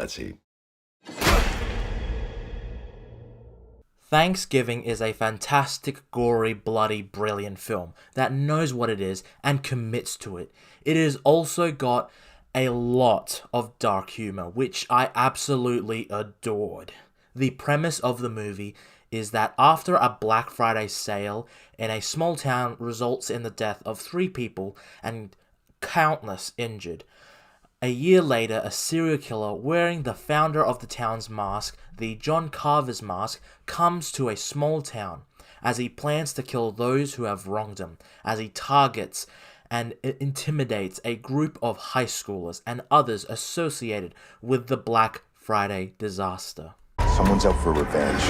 Let's eat. Thanksgiving is a fantastic, gory, bloody, brilliant film that knows what it is and commits to it. It has also got a lot of dark humor, which I absolutely adored. The premise of the movie is that after a Black Friday sale in a small town results in the death of 3 people and countless injured, a year later, a serial killer wearing the founder of the town's mask, the John Carver's mask, comes to a small town as he plans to kill those who have wronged him, as he targets and intimidates a group of high schoolers and others associated with the Black Friday disaster. Someone's out for revenge,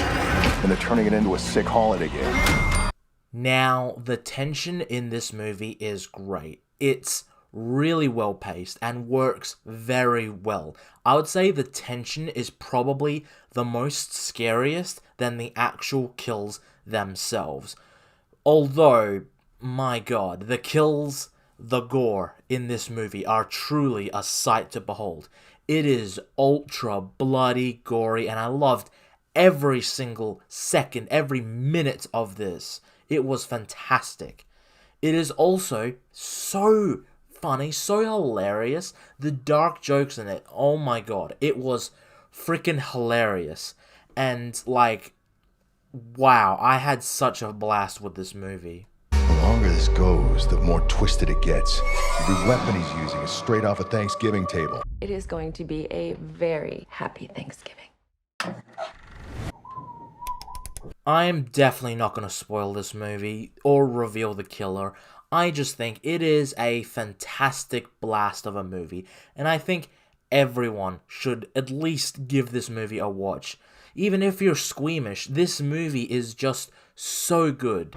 and they're turning it into a sick holiday game. Now, the tension in this movie is great. It's really well paced and works very well. I would say the tension is probably the most scariest than the actual kills themselves. Although, my god, the kills, the gore in this movie are truly a sight to behold. It is ultra bloody, gory, and I loved every single second, every minute of this. It was fantastic. It is also so funny, so hilarious. The dark jokes in it, oh my god, it was freaking hilarious. And like, wow, I had such a blast with this movie. The longer this goes, the more twisted it gets. The weapon he's using is straight off a Thanksgiving table. It is going to be a very happy Thanksgiving. I am definitely not going to spoil this movie or reveal the killer. I just think it is a fantastic blast of a movie, and I think everyone should at least give this movie a watch. Even if you're squeamish, this movie is just so good.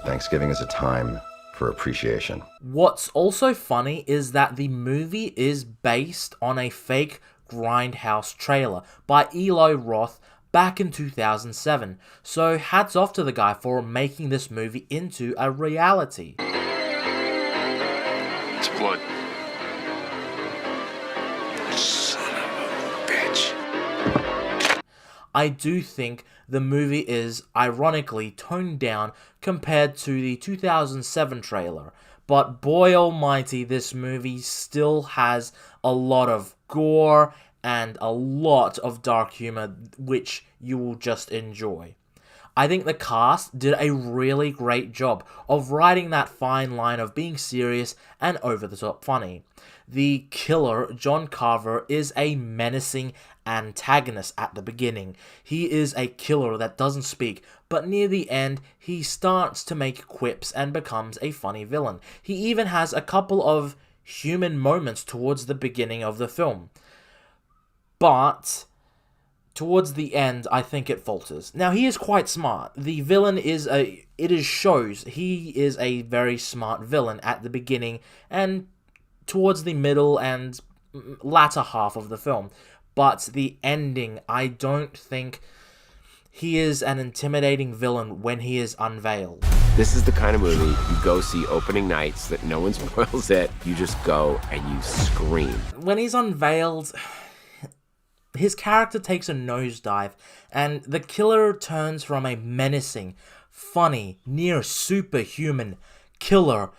Thanksgiving is a time for appreciation. What's also funny is that the movie is based on a fake Grindhouse trailer by Eli Roth back in 2007, so hats off to the guy for making this movie into a reality. It's blood. Son of a bitch. I do think the movie is ironically toned down compared to the 2007 trailer, but boy almighty, this movie still has a lot of gore and a lot of dark humor, which you will just enjoy. I think the cast did a really great job of riding that fine line of being serious and over-the-top funny. The killer, John Carver, is a menacing antagonist at the beginning. He is a killer that doesn't speak, but near the end, he starts to make quips and becomes a funny villain. He even has a couple of human moments towards the beginning of the film. But towards the end, I think it falters. Now, he is quite smart. The villain is shows he is a very smart villain at the beginning and towards the middle and latter half of the film. But the ending, I don't think he is an intimidating villain when he is unveiled. This is the kind of movie you go see opening nights that no one spoils it. You just go and you scream. When he's unveiled, his character takes a nosedive, and the killer turns from a menacing, funny, near superhuman killer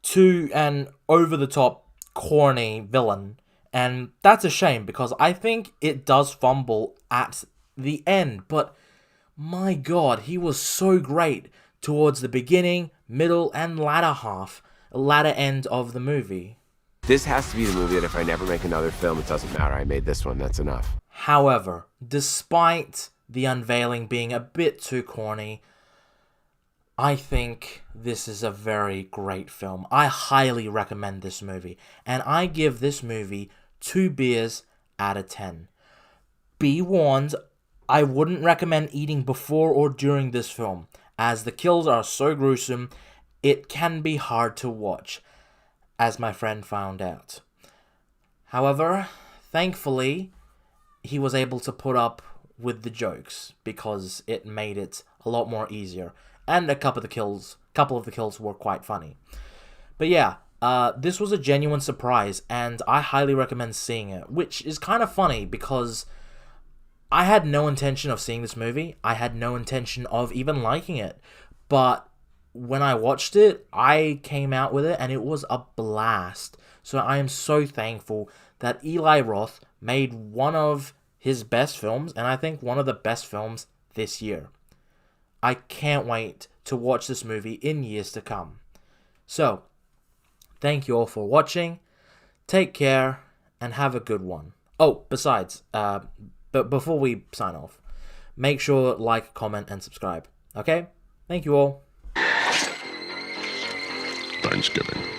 to an over-the-top, corny villain. And that's a shame, because I think it does fumble at the end, but my god, he was so great towards the beginning, middle, and latter end of the movie. This has to be the movie that if I never make another film, it doesn't matter. I made this one, that's enough. However, despite the unveiling being a bit too corny, I think this is a very great film. I highly recommend this movie, and I give this movie 2 beers out of 10. Be warned, I wouldn't recommend eating before or during this film, as the kills are so gruesome, it can be hard to watch, as my friend found out. However, thankfully, he was able to put up with the jokes, because it made it a lot more easier. And a couple of the kills were quite funny. But yeah, This was a genuine surprise, and I highly recommend seeing it, which is kind of funny because I had no intention of seeing this movie. I had no intention of even liking it. But when I watched it, I came out with it, and it was a blast. So I am so thankful that Eli Roth made one of his best films, and I think one of the best films this year. I can't wait to watch this movie in years to come. So, thank you all for watching. Take care, and have a good one. Oh, besides, but before we sign off, make sure like, comment, and subscribe. Okay? Thank you all. Thanksgiving.